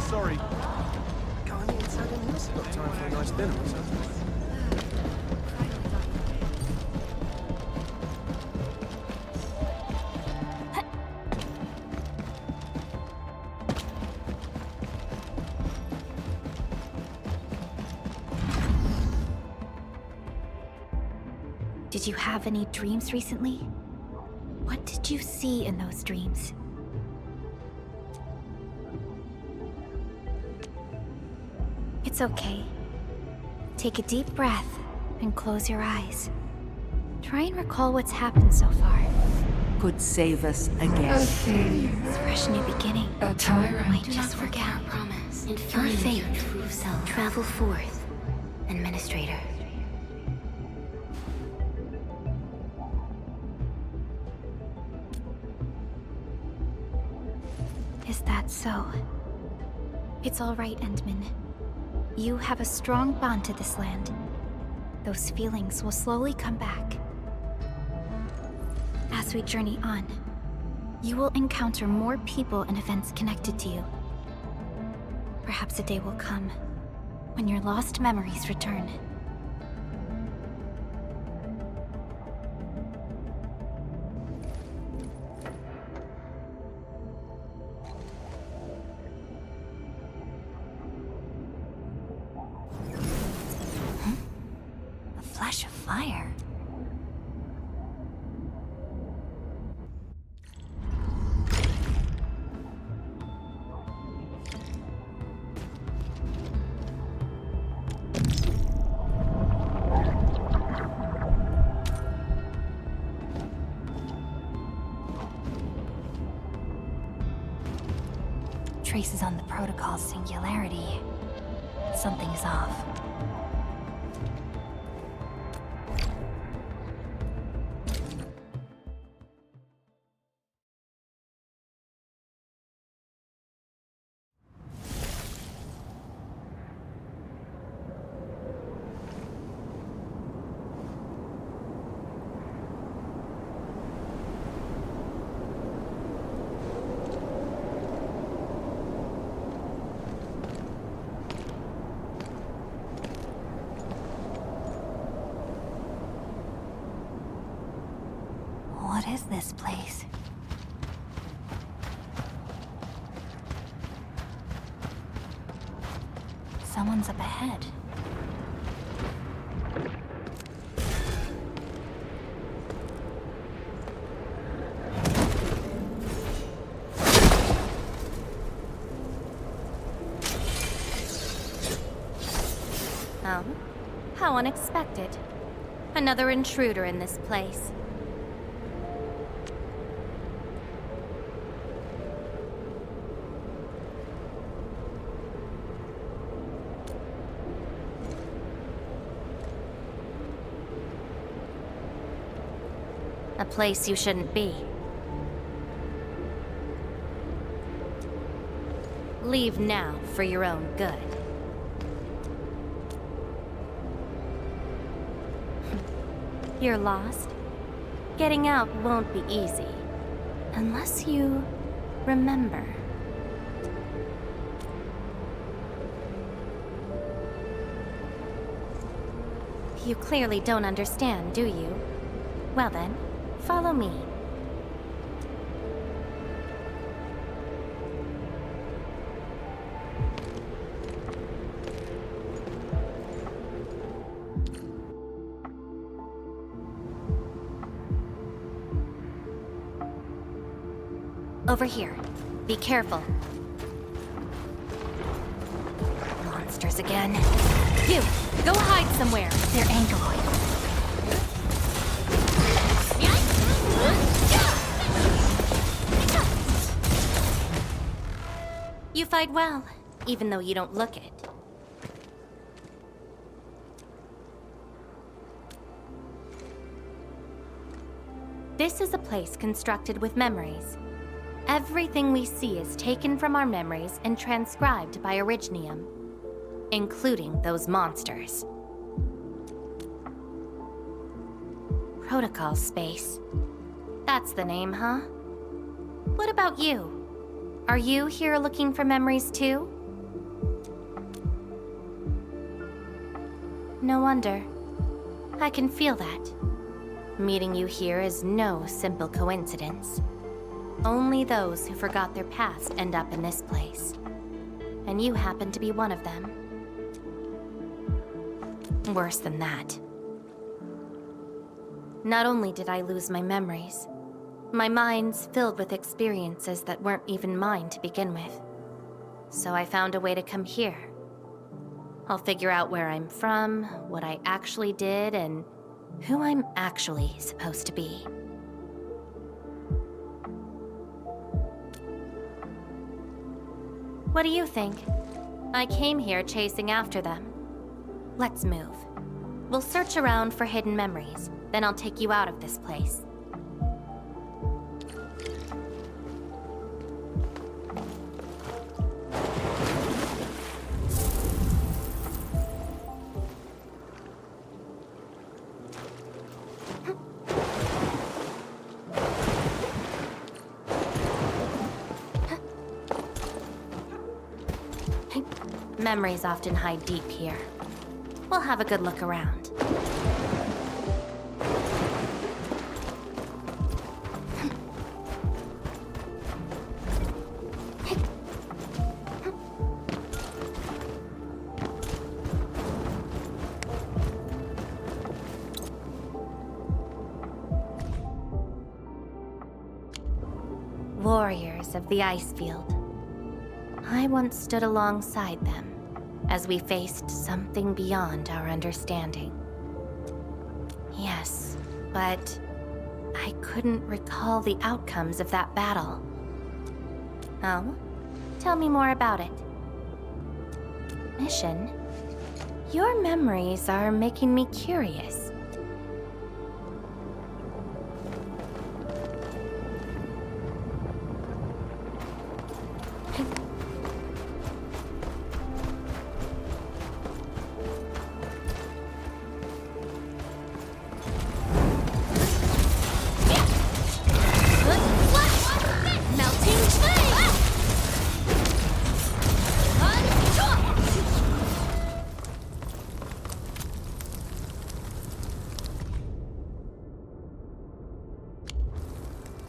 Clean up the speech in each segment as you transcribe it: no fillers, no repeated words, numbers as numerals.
sorry. Can't eat inside a mess. Got time for a nice dinner or something. Did you have any dreams recently? What did you see in those dreams? It's okay. Take a deep breath and close your eyes. Try and recall what's happened so far. Could save us A again. failure. It's a fresh new beginning. A tyrant. Might just forget. Promise. And Your find fate. your true self. Travel forth, Administrator. Is that so? It's all right, Endman. You have a strong bond to this land. Those feelings will slowly come back. As we journey on, you will encounter more people and events connected to you. Perhaps a day will come when your lost memories return. A flash of fire. Traces on the protocol's singularity. Something's off. What is this place? Someone's up ahead. Oh? How unexpected. Another intruder in this place. A place you shouldn't be. Leave now for your own good. You're lost? Getting out won't be easy. Unless you remember. You clearly don't understand, do you? Well then, follow me. Over here. Be careful. Monsters again. You! Go hide somewhere! They're Angeloid. You fight well, even though you don't look it. This is a place constructed with memories. Everything we see is taken from our memories and transcribed by Originium, including those monsters. Protocol space. That's the name, huh? What about you? Are you here looking for memories too? No wonder. I can feel that. Meeting you here is no simple coincidence. Only those who forgot their past end up in this place. And you happen to be one of them. Worse than that. Not only did I lose my memories, my mind's filled with experiences that weren't even mine to begin with. So I found a way to come here. I'll figure out where I'm from, what I actually did, and who I'm actually supposed to be. What do you think? I came here chasing after them. Let's move. We'll search around for hidden memories, then I'll take you out of this place. Memories often hide deep here. We'll have a good look around. Warriors of the Icefield. I once stood alongside them as we faced something beyond our understanding. Yes, but I couldn't recall the outcomes of that battle. Oh? Tell me more about it. Mission? Your memories are making me curious.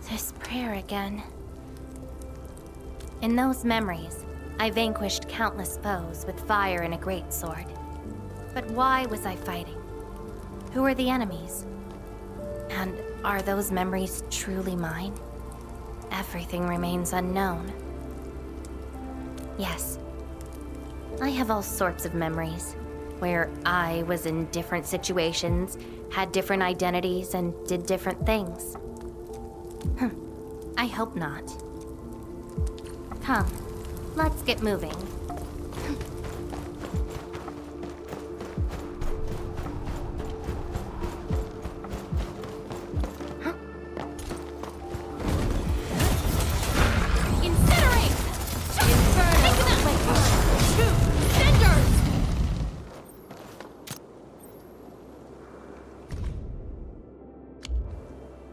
This prayer again. In those memories, I vanquished countless foes with fire and a greatsword. But why was I fighting? Who are the enemies? And are those memories truly mine? Everything remains unknown. Yes, I have all sorts of memories, where I was in different situations, had different identities, and did different things. I hope not. Come, let's get moving.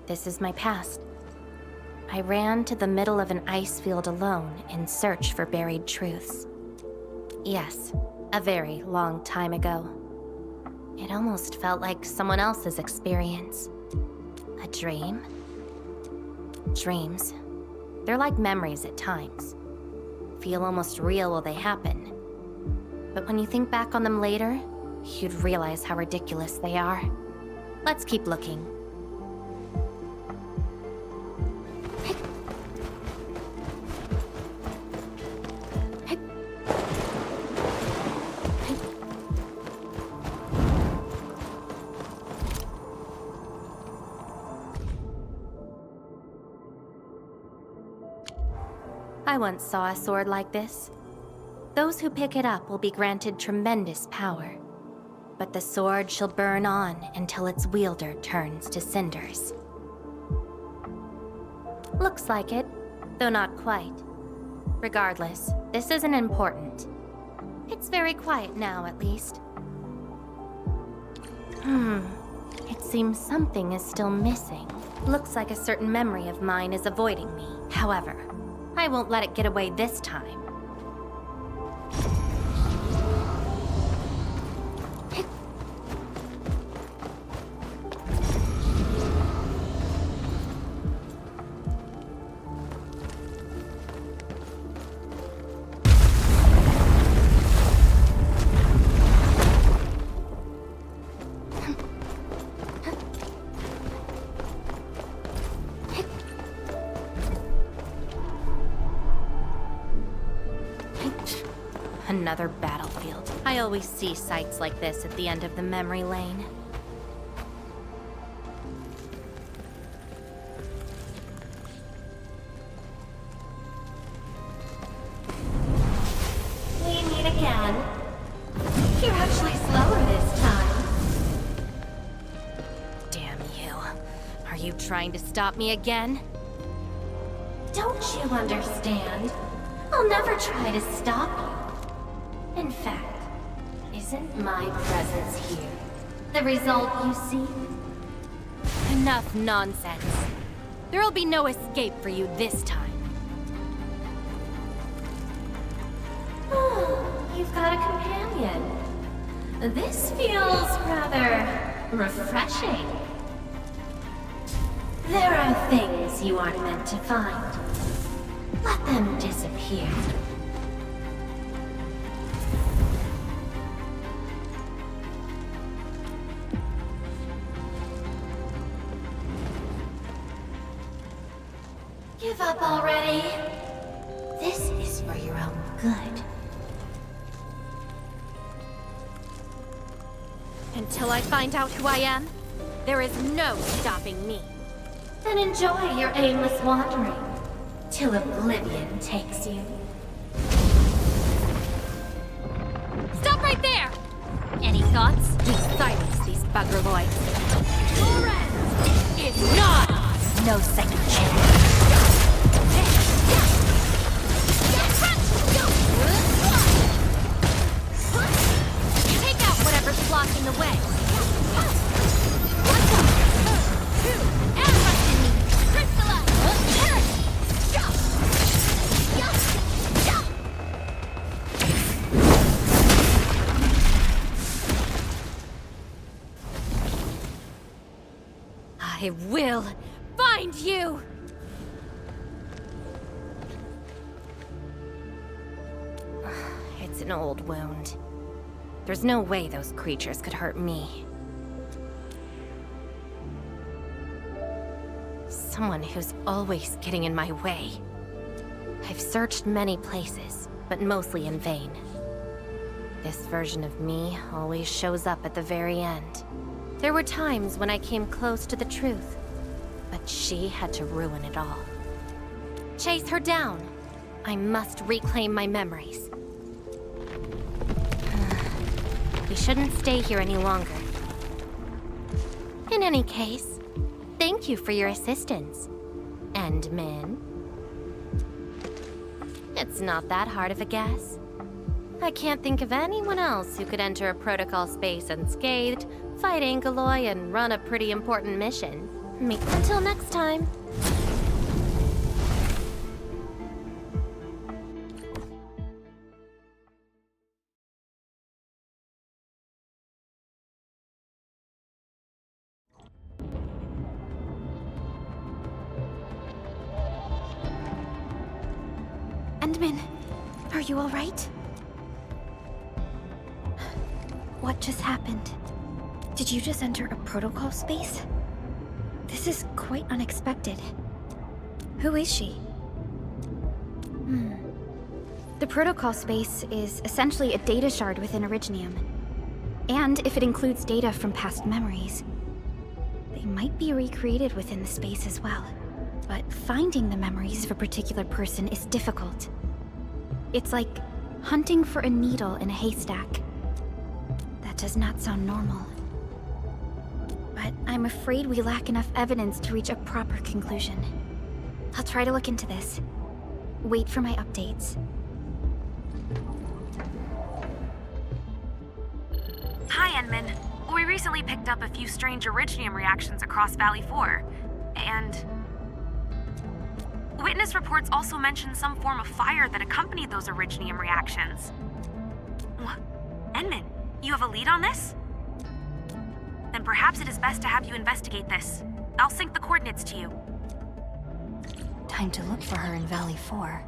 This is my past. I ran to the middle of an ice field alone in search for buried truths. Yes, a very long time ago. It almost felt like someone else's experience. A dream? Dreams. They're like memories at times. Feel almost real while they happen. But when you think back on them later, you'd realize how ridiculous they are. Let's keep looking. I once saw a sword like this. Those who pick it up will be granted tremendous power, but the sword shall burn on until its wielder turns to cinders. Looks like it, though not quite. Regardless, this isn't important. It's very quiet now, at least. It seems something is still missing. Looks like a certain memory of mine is avoiding me. However, I won't let it get away this time. Another battlefield. I always see sights like this at the end of the memory lane. We meet again. You're actually slower this time. Damn you. Are you trying to stop me again? Don't you understand? I'll never try to stop you. In fact, isn't my presence here the result you seek? Enough nonsense. There'll be no escape for you this time. Oh, you've got a companion. This feels rather refreshing. There are things you aren't meant to find. Let them disappear. Give up already. This is for your own good. Until I find out who I am, there is no stopping me. Then enjoy your aimless wandering, till oblivion takes you. Stop right there! Any thoughts? We silence these buggerloids. Your end is not! No second chance. Take out whatever's blocking the way. I will find you! It's an old wound. There's no way those creatures could hurt me. Someone who's always getting in my way. I've searched many places, but mostly in vain. This version of me always shows up at the very end. There were times when I came close to the truth, but she had to ruin it all. Chase her down. I must reclaim my memories. We shouldn't stay here any longer. In any case, thank you for your assistance, Endmin. It's not that hard of a guess. I can't think of anyone else who could enter a protocol space unscathed, fight Angeloy, and run a pretty important mission. Until next time. Endmin, are you all right? What just happened? Did you just enter a protocol space? This is quite unexpected. Who is she? The protocol space is essentially a data shard within Originium. And if it includes data from past memories, they might be recreated within the space as well. But finding the memories of a particular person is difficult. It's like hunting for a needle in a haystack. That does not sound normal. But I'm afraid we lack enough evidence to reach a proper conclusion. I'll try to look into this. Wait for my updates. Hi, Endmin. We recently picked up a few strange Originium reactions across Valley 4, and witness reports also mention some form of fire that accompanied those Originium reactions. Endmin, you have a lead on this? Then perhaps it is best to have you investigate this. I'll sync the coordinates to you. Time to look for her in Valley 4.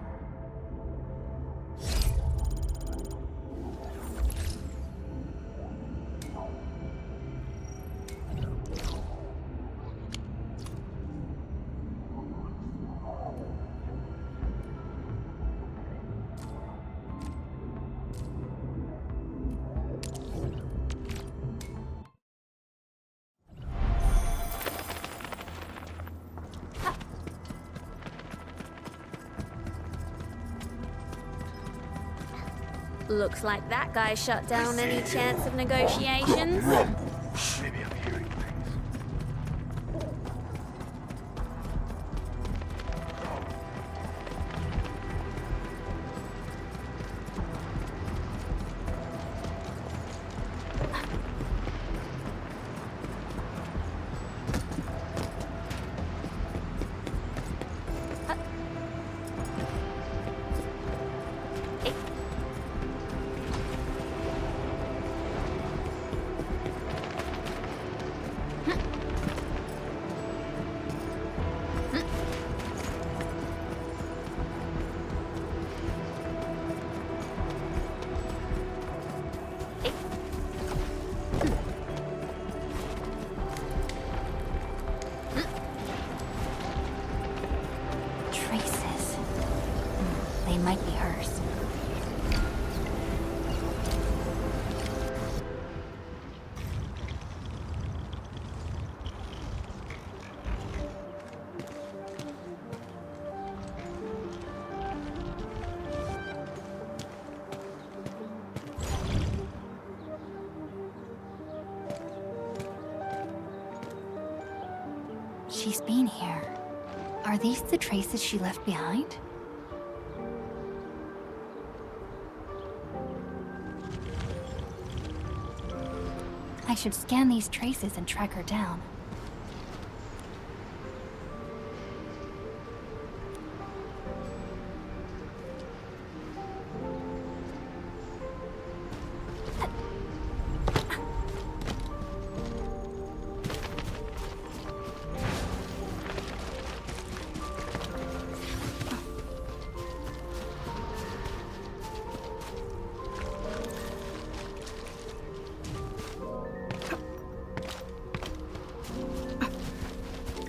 Looks like that guy shut down any chance of negotiations. Maybe I'm hearing things. Traces. They might be hers. She's been here. Are these the traces she left behind? I should scan these traces and track her down.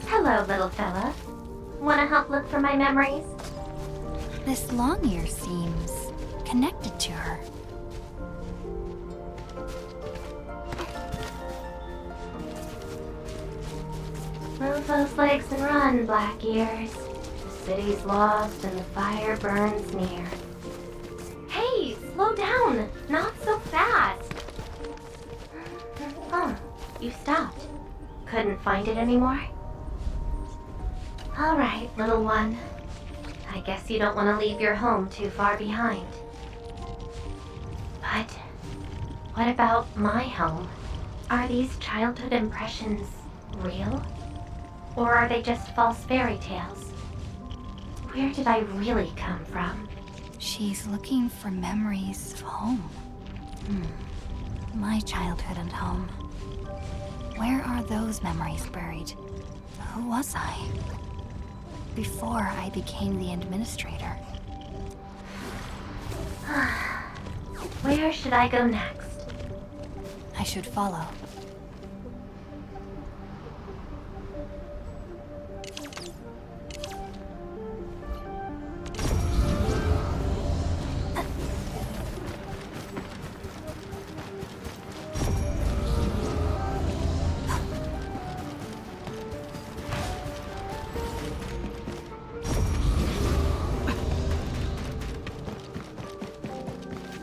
Hello, little fella. Wanna help look for my memories? This long ear seems connected to her. Move those legs and run, Black Ears. The city's lost and the fire burns near. Hey, slow down! Not so fast! Oh, you stopped. Couldn't find it anymore? Alright, little one. I guess you don't want to leave your home too far behind. But what about my home? Are these childhood impressions real? Or are they just false fairy tales? Where did I really come from? She's looking for memories of home. My childhood and home. Where are those memories buried? Who was I? Before I became the administrator. Where should I go next? I should follow.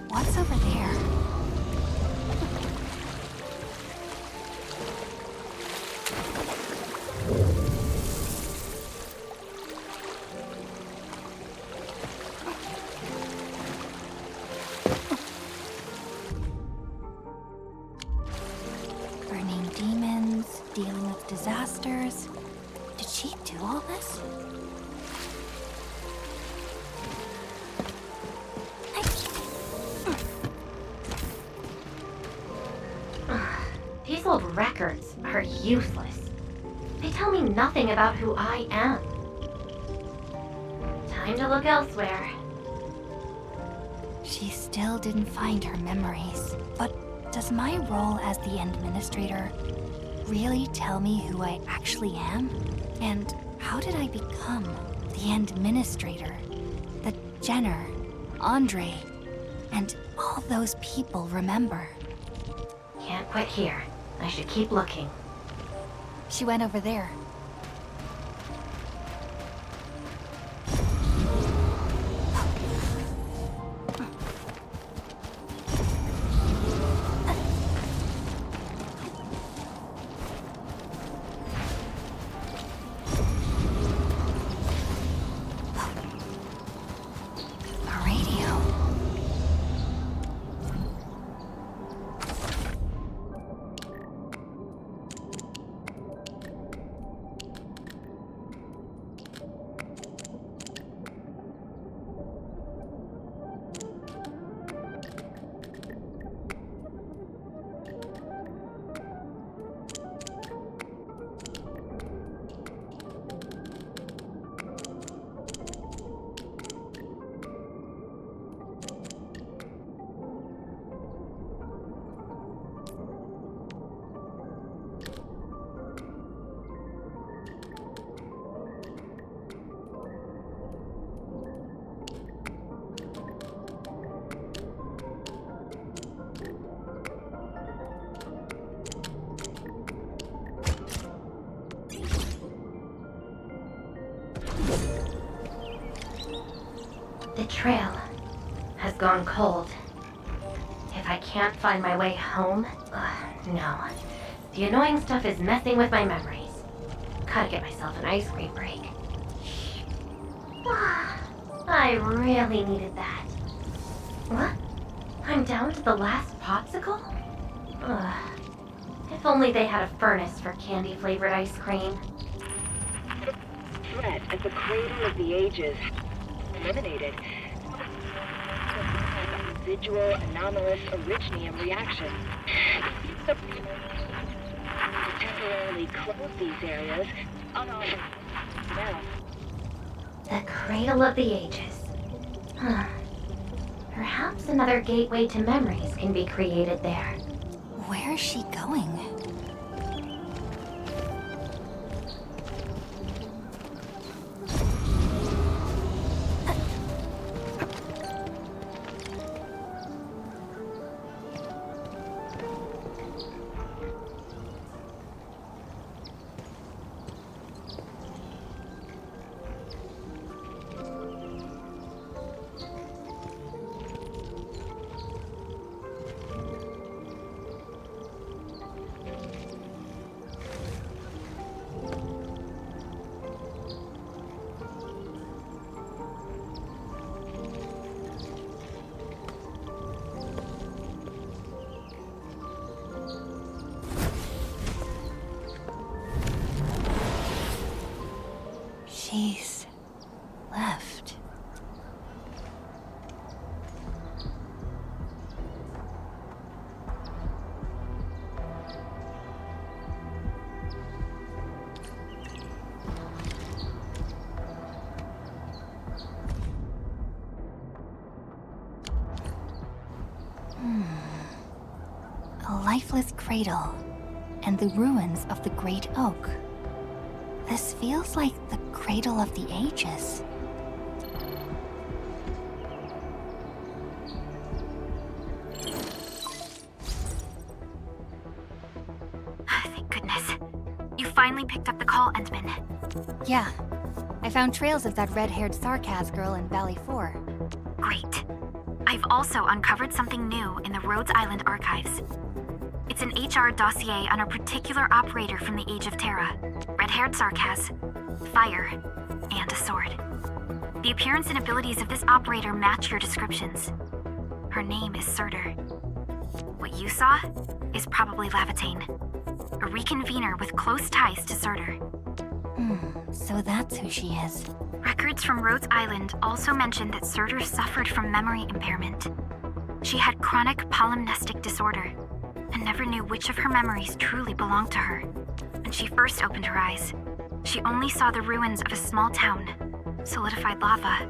What's over there? Burning demons, dealing with disasters. Did she do all this? These old records are useless. They tell me nothing about who I am. Time to look elsewhere. She still didn't find her memories. But does my role as the administrator really tell me who I actually am? And how did I become the administrator that Jenner, Andre, and all those people remember? Can't quit here. I should keep looking. She went over there. The trail has gone cold. If I can't find my way home, no. The annoying stuff is messing with my memories. Gotta get myself an ice cream break. I really needed that. What? I'm down to the last popsicle? If only they had a furnace for candy-flavored ice cream. Threat at the Cradle of the Ages. Eliminated. Residual anomalous originium reaction. To temporarily close these areas, now. The Cradle of the Ages. Perhaps another gateway to memories can be created there. Where is she going? She's left. A lifeless cradle and the ruins of the Great Oak. This feels like the Cradle of the Ages. Thank goodness. You finally picked up the call, Endman. Yeah, I found trails of that red-haired Sarkaz girl in Valley 4. Great. I've also uncovered something new in the Rhodes Island archives. It's an HR dossier on a particular operator from the Age of Terra. Red-haired Sarkaz, fire, and a sword. The appearance and abilities of this operator match your descriptions. Her name is Surtur. What you saw is probably Laevatain, a reconvener with close ties to Surtur. So that's who she is. Records from Rhodes Island also mention that Surtur suffered from memory impairment. She had chronic polymnestic disorder, and never knew which of her memories truly belonged to her. When she first opened her eyes, she only saw the ruins of a small town, solidified lava,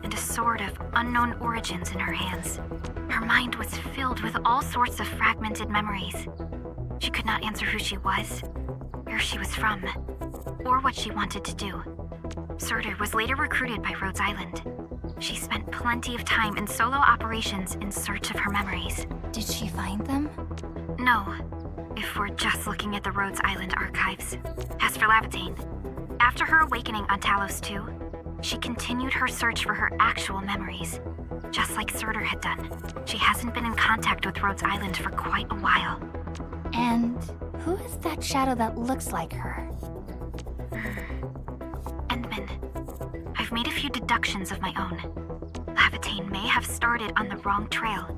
and a sword of unknown origins in her hands. Her mind was filled with all sorts of fragmented memories. She could not answer who she was, where she was from, or what she wanted to do. Surtur was later recruited by Rhodes Island. She spent plenty of time in solo operations in search of her memories. Did she find them? No, if we're just looking at the Rhodes Island archives. As for Laevatain, after her awakening on Talos 2, she continued her search for her actual memories, just like Surtur had done. She hasn't been in contact with Rhodes Island for quite a while. And who is that shadow that looks like her? Endman, I've made a few deductions of my own. Laevatain may have started on the wrong trail.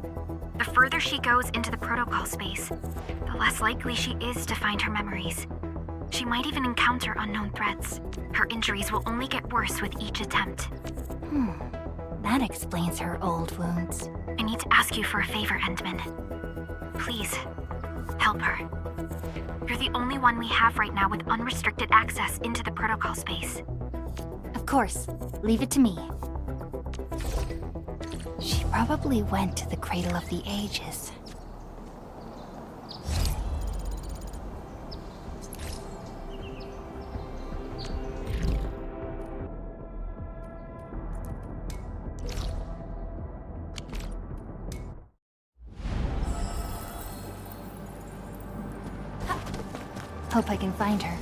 The further she goes into the protocol space, the less likely she is to find her memories. She might even encounter unknown threats. Her injuries will only get worse with each attempt. That explains her old wounds. I need to ask you for a favor, Endman. Please, help her. You're the only one we have right now with unrestricted access into the protocol space. Of course, leave it to me. She probably went to the Cradle of the Ages. Hope I can find her.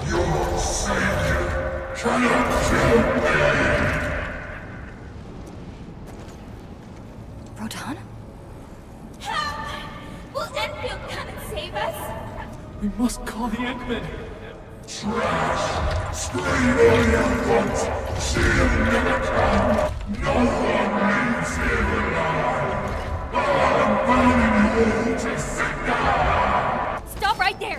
You're not saved yet. Rodan? Will Enfield come and save us? We must call the Endmen. Stop right there!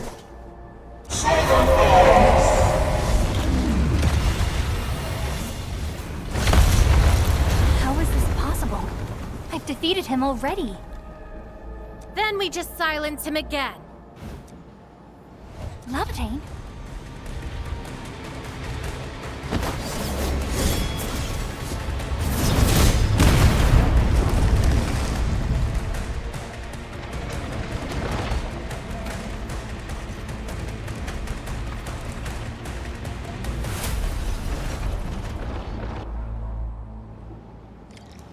How is this possible? I've defeated him already. Then we just silence him again. Laevatain?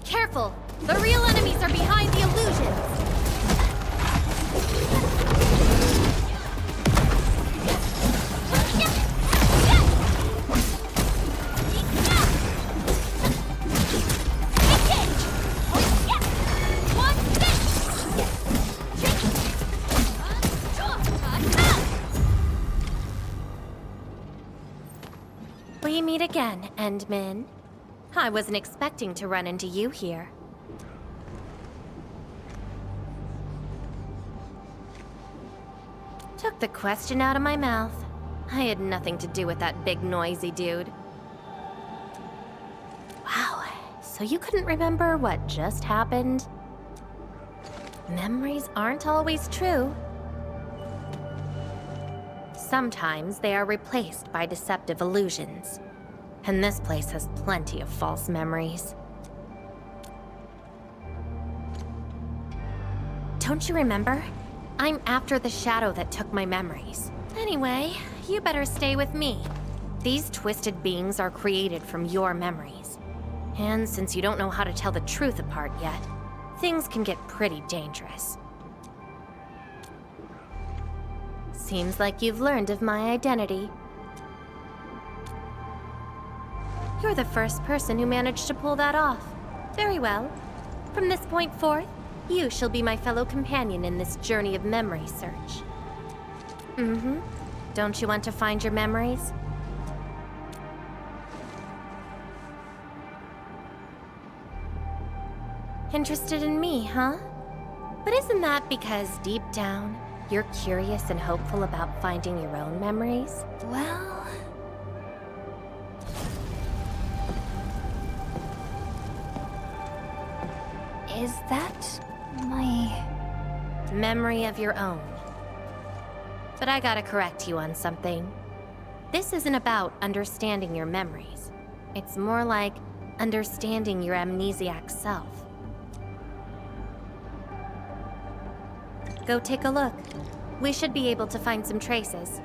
Careful! The real enemies are behind the illusions! We meet again, Endmin. I wasn't expecting to run into you here. Took the question out of my mouth. I had nothing to do with that big noisy dude. Wow, so you couldn't remember what just happened? Memories aren't always true. Sometimes they are replaced by deceptive illusions. And this place has plenty of false memories. Don't you remember? I'm after the shadow that took my memories. Anyway, you better stay with me. These twisted beings are created from your memories. And since you don't know how to tell the truth apart yet, things can get pretty dangerous. Seems like you've learned of my identity. You're the first person who managed to pull that off. Very well. From this point forth, you shall be my fellow companion in this journey of memory search. Don't you want to find your memories? Interested in me, huh? But isn't that because deep down, you're curious and hopeful about finding your own memories? Well... Is that my... Memory of your own. But I gotta correct you on something. This isn't about understanding your memories. It's more like understanding your amnesiac self. Go take a look. We should be able to find some traces.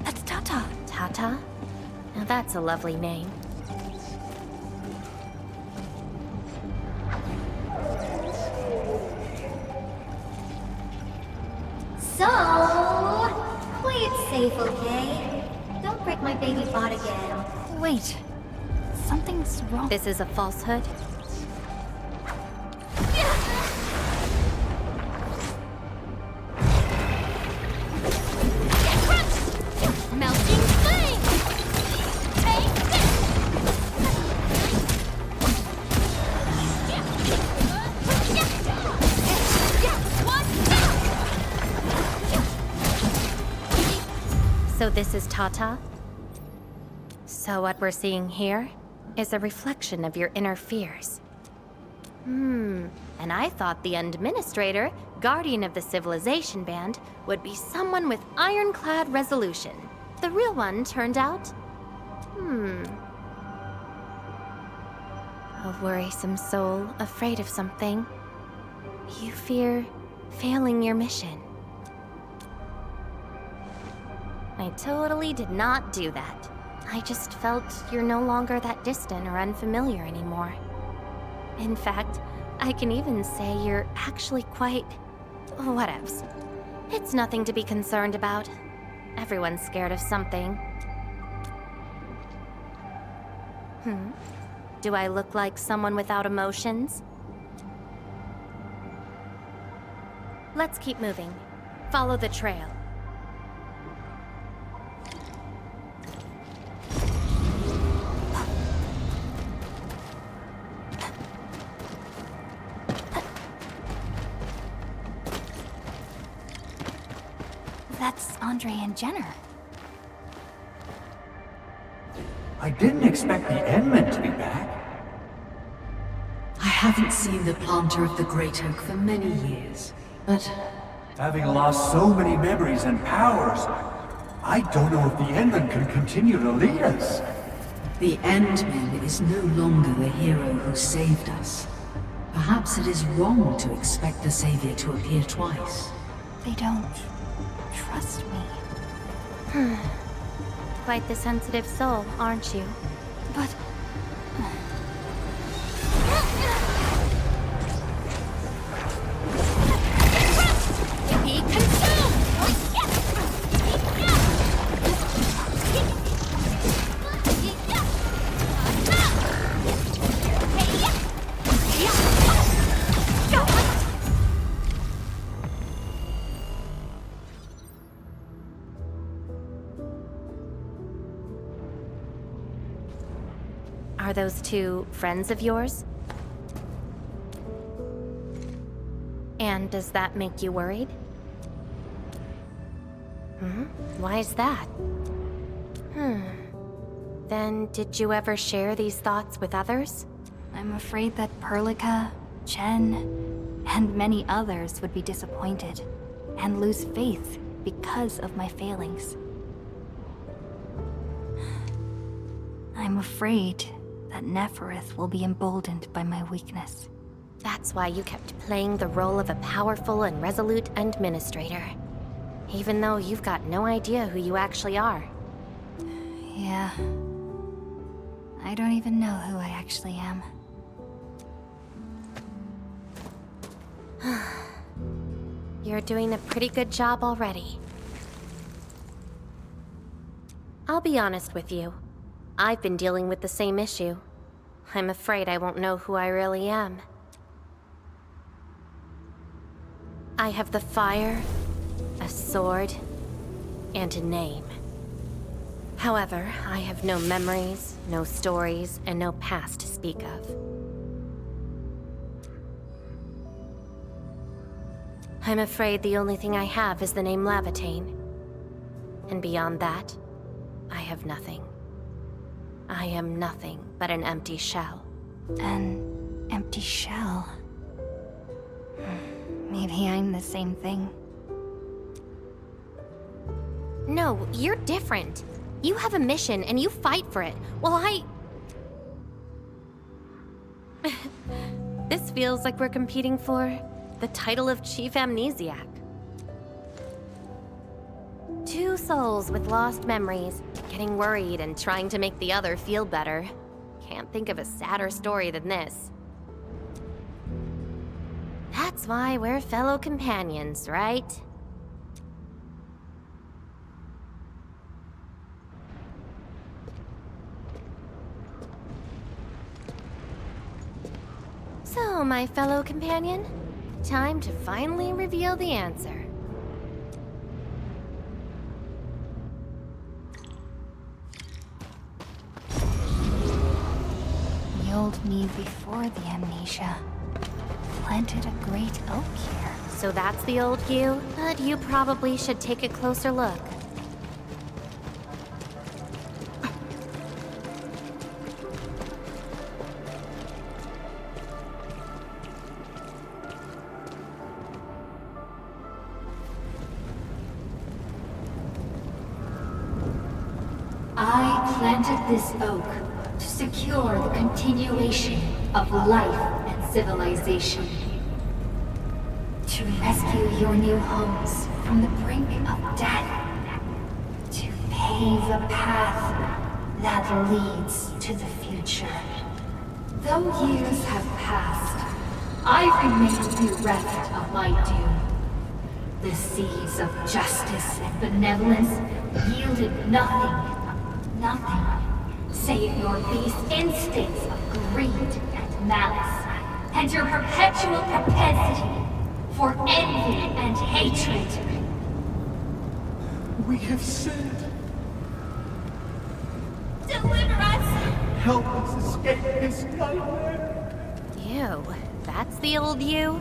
That's Tata. Tata? Now that's a lovely name. So, play it safe, okay? Don't break my baby bot again. Wait. Something's wrong. This is a falsehood? Melting flame! Take this! So this is Tata? So what we're seeing here is a reflection of your inner fears. And I thought the Administrator, Guardian of the Civilization Band, would be someone with ironclad resolution. The real one turned out... A worrisome soul, afraid of something. You fear failing your mission. I totally did not do that. I just felt you're no longer that distant or unfamiliar anymore. In fact, I can even say you're actually quite... whatevs. It's nothing to be concerned about. Everyone's scared of something. Do I look like someone without emotions? Let's keep moving. Follow the trail. That's Andre and Jenner. I didn't expect the Endmen to be back. I haven't seen the planter of the Great Oak for many years, but... Having lost so many memories and powers, I don't know if the Endmen can continue to lead us. The Endman is no longer the hero who saved us. Perhaps it is wrong to expect the Savior to appear twice. They don't trust me. Quite the sensitive soul, aren't you? But... Be consumed! Are those two friends of yours? And does that make you worried? Why is that? Then did you ever share these thoughts with others? I'm afraid that Perlica, Chen, and many others would be disappointed and lose faith because of my failings. I'm afraid that Neferith will be emboldened by my weakness. That's why you kept playing the role of a powerful and resolute administrator. Even though you've got no idea who you actually are. Yeah. I don't even know who I actually am. You're doing a pretty good job already. I'll be honest with you. I've been dealing with the same issue. I'm afraid I won't know who I really am. I have the fire, a sword, and a name. However, I have no memories, no stories, and no past to speak of. I'm afraid the only thing I have is the name Laevatain. And beyond that, I have nothing. I am nothing but an empty shell. An empty shell. Maybe I'm the same thing. No, you're different. You have a mission and you fight for it, while This feels like we're competing for the title of Chief Amnesiac. Two souls with lost memories, getting worried and trying to make the other feel better. Can't think of a sadder story than this. That's why we're fellow companions, right? So, my fellow companion, time to finally reveal the answer. The old me before the amnesia planted a great oak here. So that's the old you? But you probably should take a closer look. I planted this oak to secure the continuation of life and civilization. To rescue your new homes from the brink of death. To pave a path that leads to the future. Though years have passed, I remain bereft of my doom. The seeds of justice and benevolence yielded nothing, save your base instincts of greed and malice, and your perpetual propensity for envy and hatred. We have sinned. Deliver us! Help us escape this nightmare. Ew, that's the old you?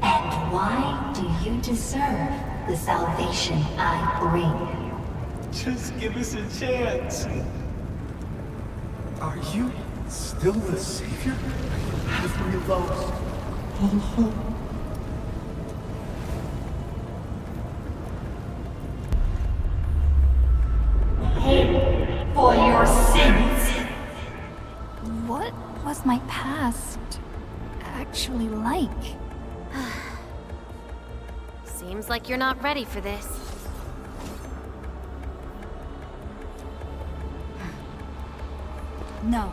And why do you deserve the salvation I bring? Just give us a chance. Are you still the savior? Have we lost all hope? Pay for your sins! What was my past actually like? Seems like you're not ready for this. No.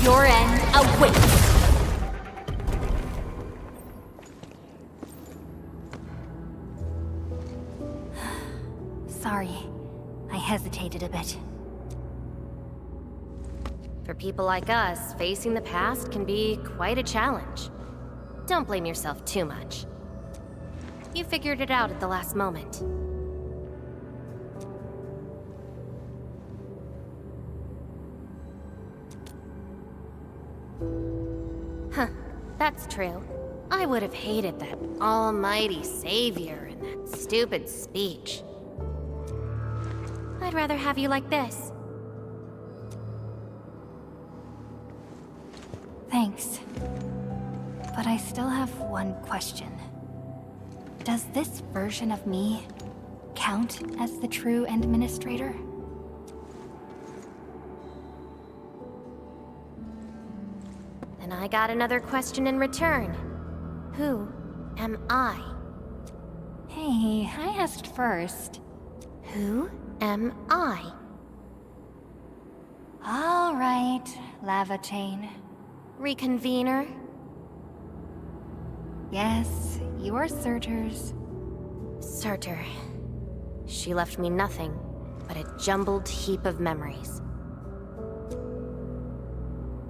Your end awaits! Sorry, I hesitated a bit. For people like us, facing the past can be quite a challenge. Don't blame yourself too much. You figured it out at the last moment. Huh, that's true. I would have hated that almighty savior and that stupid speech. I'd rather have you like this. Thanks. But I still have one question. Does this version of me count as the true administrator? And I got another question in return. Who am I? Hey, I asked first. Who am I? All right, Laevatain. Reconvener? Yes, you are Surtur's. Surtur. She left me nothing but a jumbled heap of memories.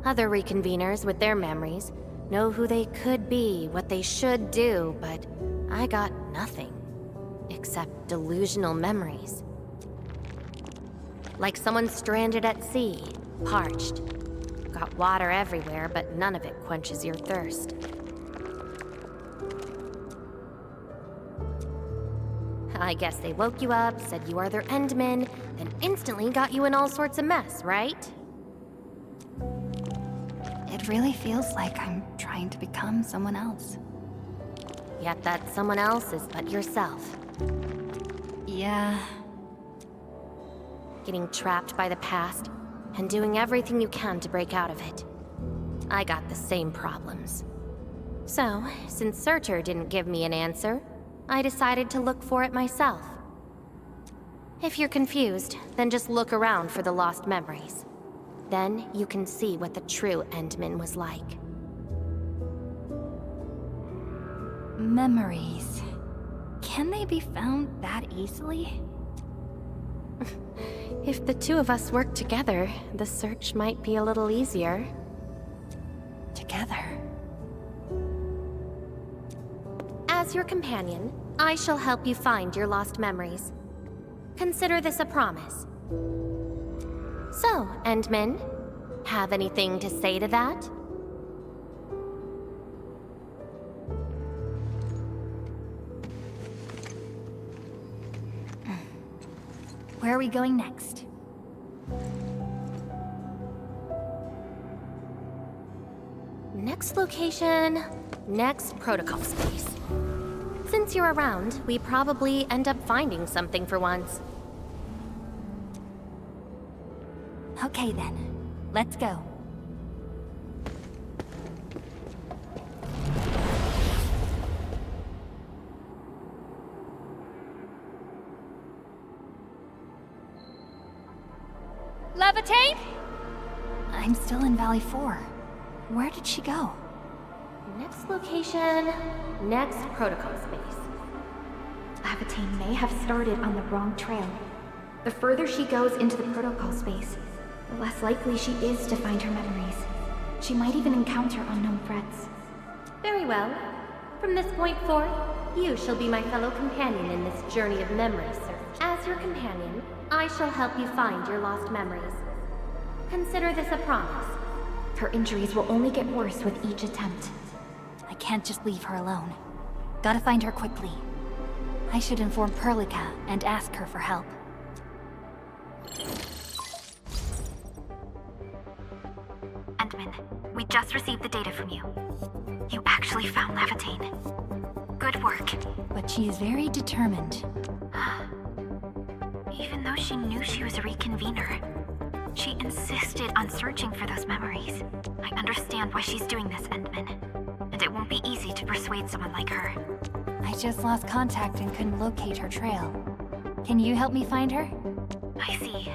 Other reconveners with their memories know who they could be, what they should do, but I got nothing except delusional memories. Like someone stranded at sea, parched. Got water everywhere, but none of it quenches your thirst. I guess they woke you up, said you are their endman, then instantly got you in all sorts of mess, right? It really feels like I'm trying to become someone else. Yet that someone else is but yourself. Yeah. Getting trapped by the past, and doing everything you can to break out of it. I got the same problems. So, since Surtur didn't give me an answer, I decided to look for it myself. If you're confused, then just look around for the lost memories. Then you can see what the true Endman was like. Memories. Can they be found that easily? If the two of us work together, the search might be a little easier. Together? As your companion, I shall help you find your lost memories. Consider this a promise. So, Endman, have anything to say to that? Where are we going next? Next location, next protocol space. Since you're around, we probably end up finding something for once. Okay then, let's go. Laevatain? I'm still in Valley 4. Where did she go? Next location, next protocol space. Laevatain may have started on the wrong trail. The further she goes into the protocol space, the less likely she is to find her memories. She might even encounter unknown threats. Very well. From this point forth, you shall be my fellow companion in this journey of memory search. As your companion, I shall help you find your lost memories. Consider this a promise. Her injuries will only get worse with each attempt. I can't just leave her alone. Gotta find her quickly. I should inform Perlica and ask her for help. Endman, we just received the data from you. You actually found Laevatain. Good work. But she is very determined. Even though she knew she was a reconvener, she insisted on searching for those memories. I understand why she's doing this, Endman. And it won't be easy to persuade someone like her. I just lost contact and couldn't locate her trail. Can you help me find her? I see.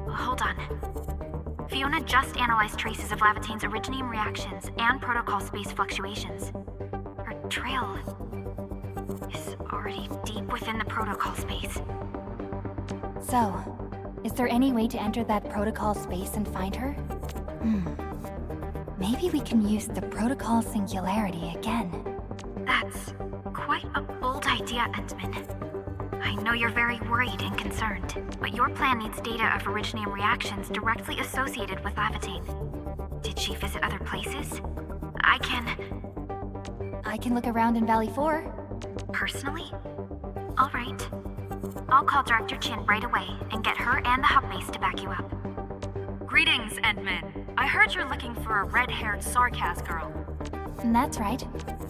Hold on. Fiona just analyzed traces of Laevatain's originium reactions and protocol space fluctuations. Her trail is already deep within the protocol space. So, is there any way to enter that protocol space and find her? Maybe we can use the protocol singularity again. That's quite a bold idea, Endman. I know you're very worried and concerned, but your plan needs data of originium reactions directly associated with Laevatain. Did she visit other places? I can look around in Valley 4. Personally? All right. I'll call Director Chin right away and get her and the hub base to back you up. Greetings, Endman. I heard you're looking for a red-haired Sarkaz girl. That's right.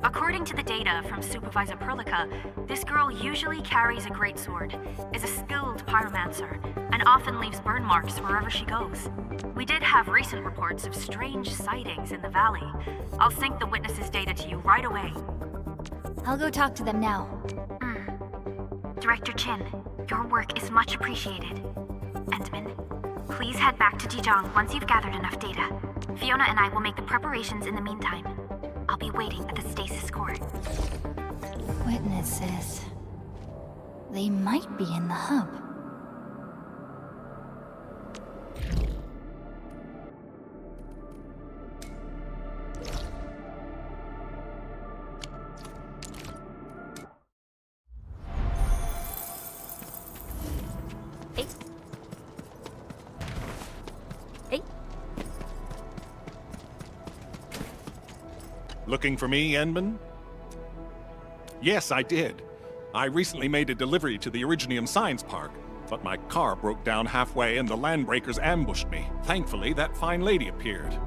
According to the data from Supervisor Perlica, this girl usually carries a greatsword, is a skilled pyromancer, and often leaves burn marks wherever she goes. We did have recent reports of strange sightings in the valley. I'll sync the witnesses' data to you right away. I'll go talk to them now. Director Chin, your work is much appreciated. Endman, please head back to Jijong once you've gathered enough data. Fiona and I will make the preparations in the meantime. I'll be waiting at the stasis core. Witnesses. They might be in the hub. Looking for me, Endman? Yes, I did. I recently made a delivery to the Originium Science Park, but my car broke down halfway and the Landbreakers ambushed me. Thankfully, that fine lady appeared.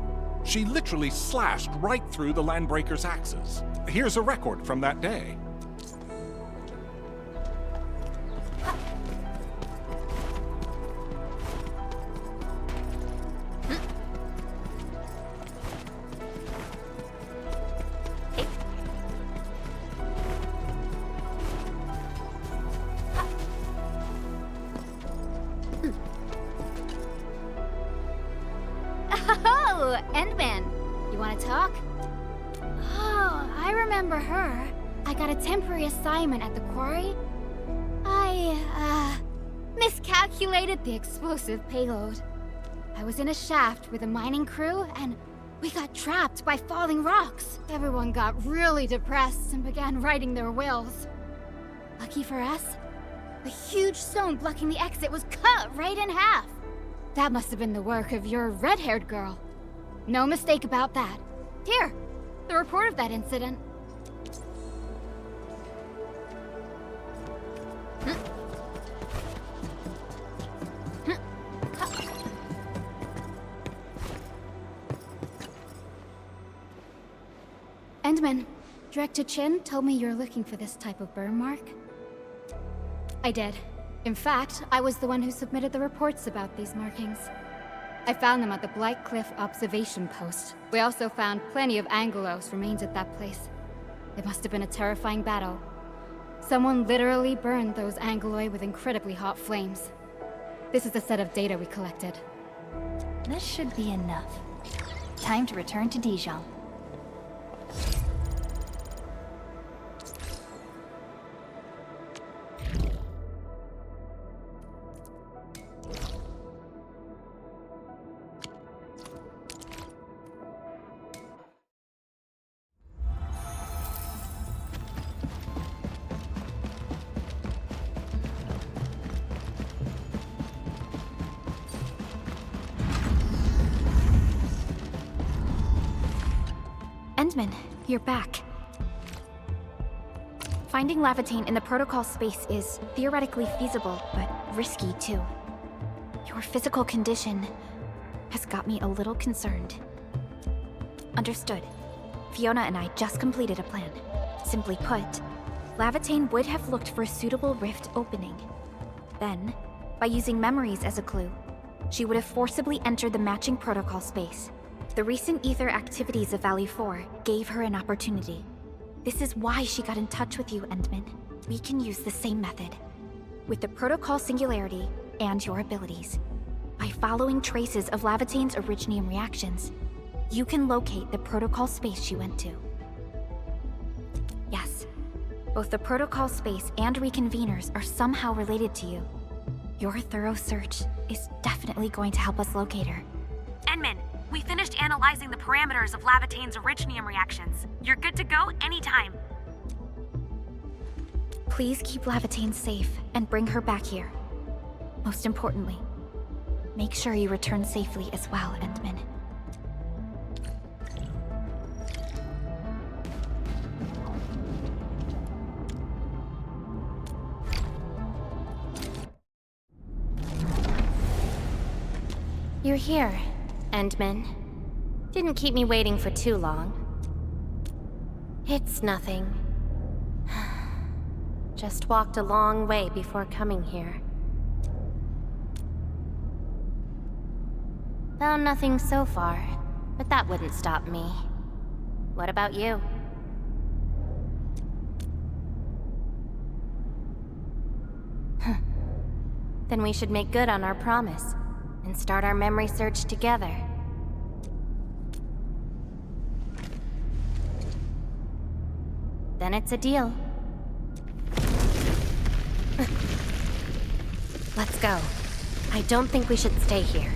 She literally slashed right through the Landbreakers' axes. Here's a record from that day. Oh, Endman. You want to talk? Oh, I remember her. I got a temporary assignment at the quarry. I, miscalculated the explosive payload. I was in a shaft with a mining crew, and we got trapped by falling rocks. Everyone got really depressed and began writing their wills. Lucky for us, The huge stone blocking the exit was cut right in half. That must have been the work of your red-haired girl. No mistake about that. Here, the report of that incident. Endman, Director Chin told me you're looking for this type of burn mark. I did. In fact, I was the one who submitted the reports about these markings. I found them at the Blight Cliff observation post. We also found plenty of Angelos remains at that place. It must have been a terrifying battle. Someone literally burned those Angeloi with incredibly hot flames. This is a set of data we collected. This should be enough. Time to return to Dijon. Endman, you're back. Finding Laevatain in the protocol space is theoretically feasible, but risky too. Your physical condition has got me a little concerned. Understood. Fiona and I just completed a plan. Simply put, Laevatain would have looked for a suitable rift opening. Then, by using memories as a clue, she would have forcibly entered the matching protocol space. The recent ether activities of Valley 4 gave her an opportunity. This is why she got in touch with you, Endman. We can use the same method. With the protocol singularity and your abilities. By following traces of Laevatain's originium reactions, you can locate the protocol space she went to. Yes, both the protocol space and reconveners are somehow related to you. Your thorough search is definitely going to help us locate her. Endman, we finished analyzing the parameters of Laevatain's originium reactions. You're good to go anytime. Please keep Laevatain safe and bring her back here. Most importantly, make sure you return safely as well, Endman. You're here, Endman. Didn't keep me waiting for too long. It's nothing. Just walked a long way before coming here. Found nothing so far, but that wouldn't stop me. What about you? Then we should make good on our promise and start our memory search together. Then it's a deal. Let's go. I don't think we should stay here.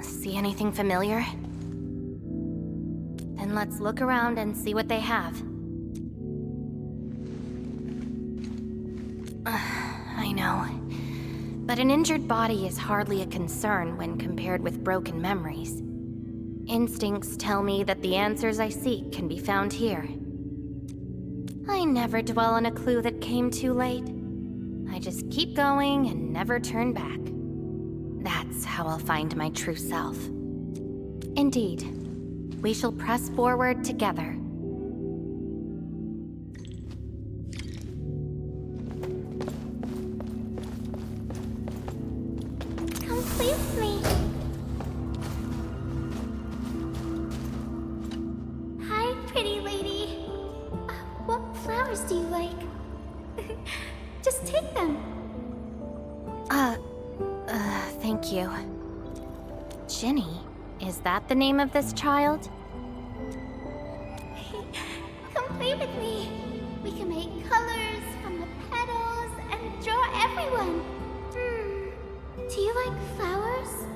See anything familiar? Then let's look around and see what they have. I know. But an injured body is hardly a concern when compared with broken memories. Instincts tell me that the answers I seek can be found here. I never dwell on a clue that came too late. I just keep going and never turn back. That's how I'll find my true self. Indeed, we shall press forward together. Come please me. Hi, pretty flowers do you like? Just take them. Thank you. Ginny, is that the name of this child? Come play with me. We can make colors from the petals and draw everyone. Do you like flowers?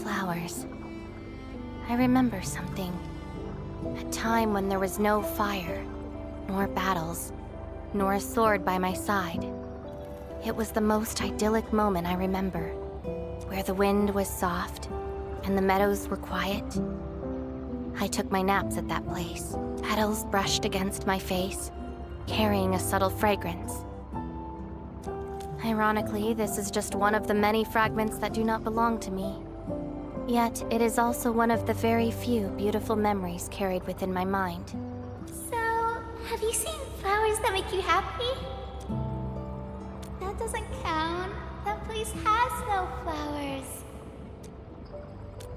Flowers. I remember something. A time when there was no fire, nor battles, nor a sword by my side. It was the most idyllic moment I remember, where the wind was soft and the meadows were quiet. I took my naps at that place, petals brushed against my face, carrying a subtle fragrance. Ironically, this is just one of the many fragments that do not belong to me. Yet, it is also one of the very few beautiful memories carried within my mind. So, have you seen flowers that make you happy? That doesn't count. That place has no flowers.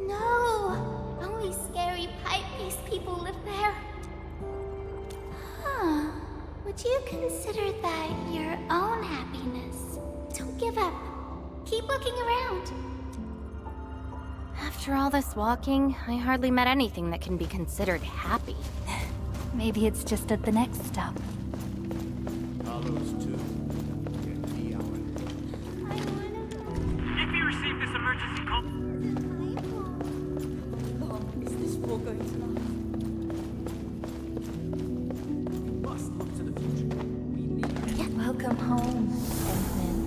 No, only scary pipe-faced people live there. Huh. Would you consider that your own happiness? Don't give up. Keep looking around. After all this walking, I hardly met anything that can be considered happy. Maybe it's just at the next stop. Follows too. If you receive this emergency call... Is this war going to last? We must look to the future. We need... Welcome home, Endman.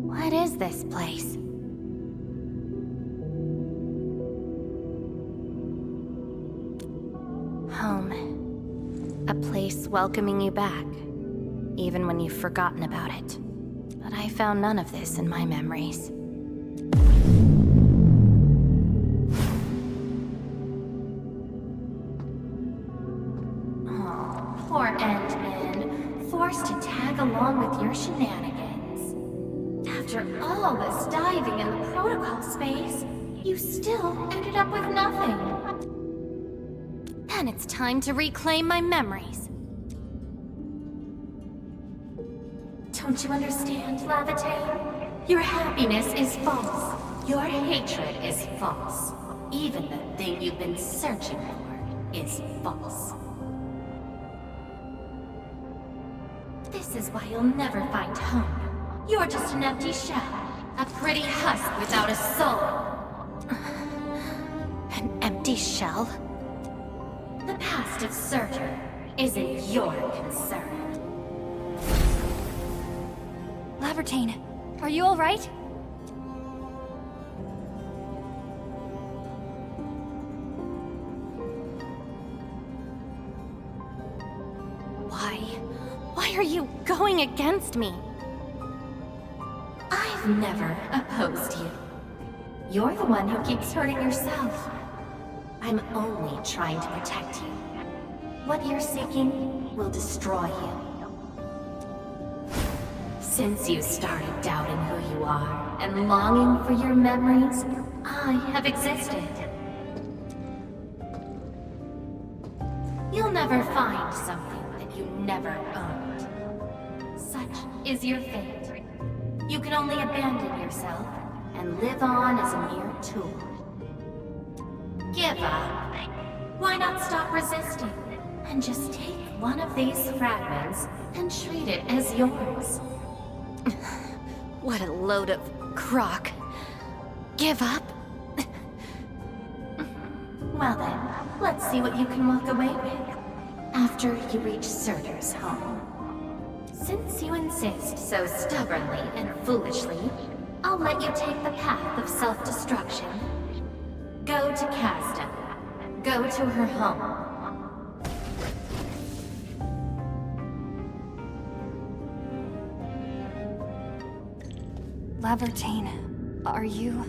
What is this place? Home. A place welcoming you back, even when you've forgotten about it. But I found none of this in my memories. Oh, poor Endman, forced to tag along with your shenanigans. After all this diving in the protocol space, you still ended up with nothing. Then it's time to reclaim my memories. Don't you understand, Laevatain? Your happiness is false. Your hatred is false. Even the thing you've been searching for is false. This is why you'll never find home. You're just an empty shell. A pretty husk without a soul. An empty shell? The past of Surtur isn't your concern. Laevatain, are you alright? Why are you going against me? I've never opposed you. You're the one who keeps hurting yourself. I'm only trying to protect you. What you're seeking will destroy you. Since you started doubting who you are and longing for your memories, I have existed. You'll never find something that you never owned. Such is your fate. You can only abandon yourself and live on as a mere tool. Give up. Why not stop resisting and just take one of these fragments and treat it as yours? What a load of crock. Give up? Well then, let's see what you can walk away with after you reach Surtur's home. Since you insist so stubbornly and foolishly, I'll let you take the path of self-destruction. Go to Casda. Go to her home. Laevatain, are you...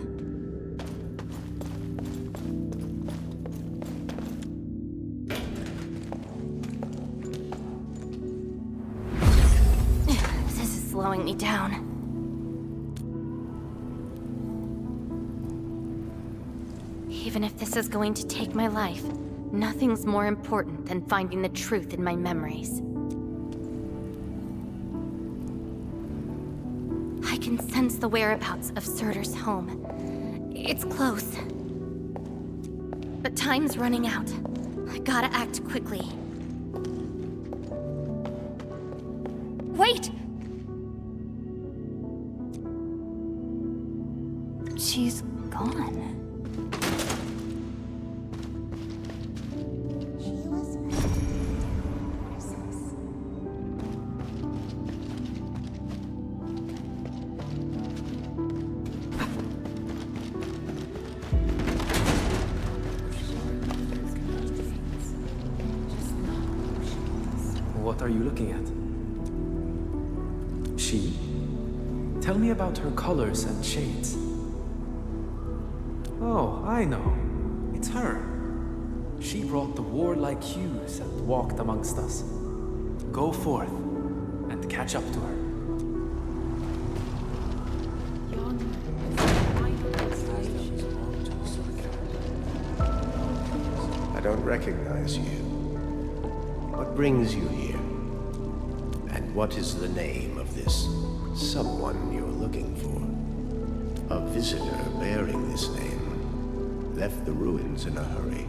This is slowing me down. Even if this is going to take my life, nothing's more important than finding the truth in my memories. I can sense the whereabouts of Surtur's home. It's close. But time's running out. I gotta act quickly. Wait! She's gone. What are you looking at? She? Tell me about her colors and shades. Oh, I know. It's her. She brought the warlike hues and walked amongst us. Go forth and catch up to her. I don't recognize you. What brings you here? And what is the name of this someone you're looking for? A visitor bearing this name left the ruins in a hurry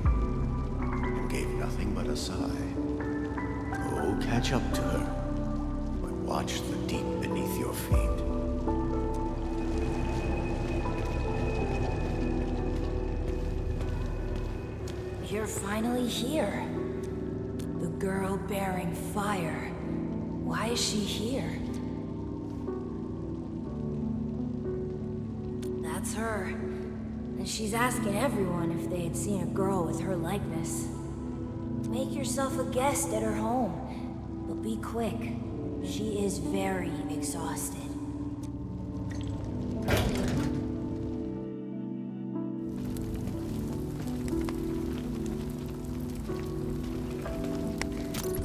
and gave nothing but a sigh. Go catch up to her, but watch the deep beneath your feet. You're finally here. The girl bearing fire. Why is she here? That's her. And she's asking everyone if they had seen a girl with her likeness. Make yourself a guest at her home. But be quick. She is very exhausted.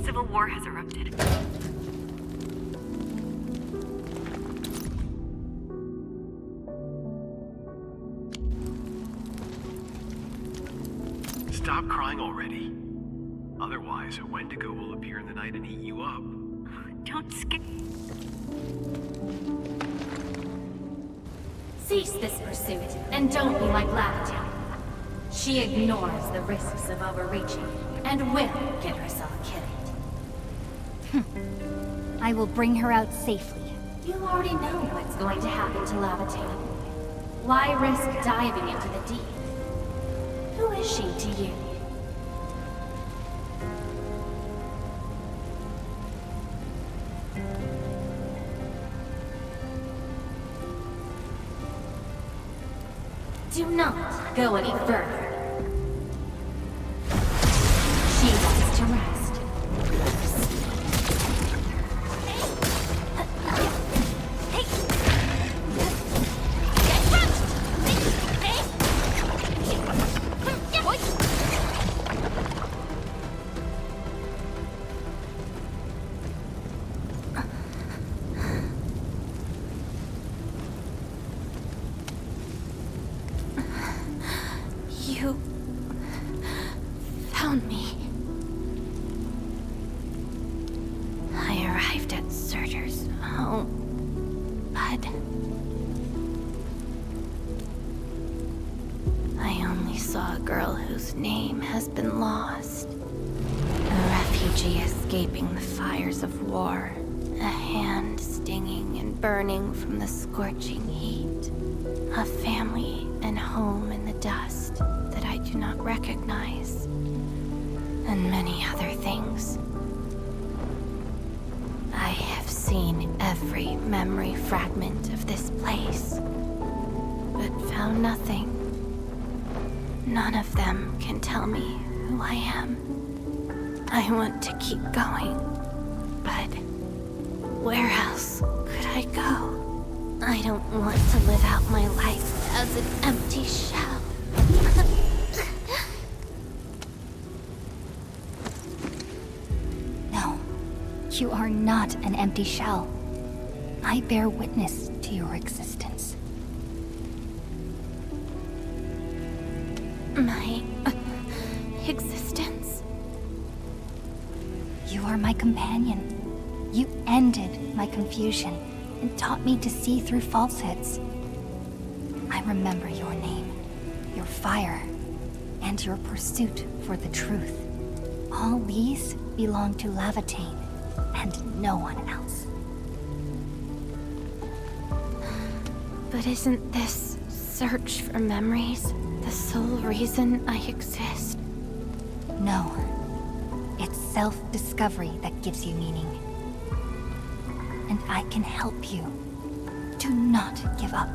Civil war has erupted. Stop crying already. Otherwise, a Wendigo will appear in the night and eat you up. Don't skip. Cease this pursuit, and don't be like Laevatain. She ignores the risks of overreaching, and will get herself killed. I will bring her out safely. You already know what's going to happen to Laevatain. Why risk diving into the deep? Who is she to you? Do not go any further. She wants to rest. You found me. I arrived at Surtur's home, but I only saw a girl whose name has been lost. A refugee escaping the fires of war, a hand stinging and burning from the scorching heat, a family and home in the dust that I do not recognize, and many other things. I have seen every memory fragment of this place, but found nothing. None of them can tell me who I am. I want to keep going, but where else could I go? I don't want to live out my life as an empty shell. No, you are not an empty shell. I bear witness to your existence. my existence. You are my companion. You ended my confusion and taught me to see through falsehoods. I remember your name, your fire, and your pursuit for the truth. All these belong to Laevatain, and no one else. But isn't this search for memories the sole reason I exist? No. It's self-discovery that gives you meaning. And I can help you. Do not give up.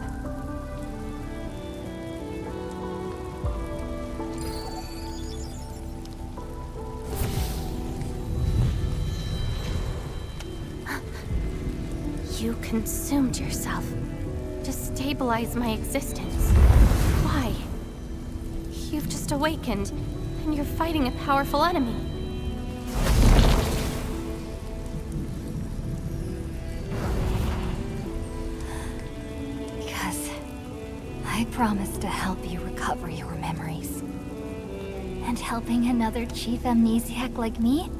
You consumed yourself to stabilize my existence. Why? You've just awakened, and you're fighting a powerful enemy. Because I promised to help you recover your memories. And helping another chief amnesiac like me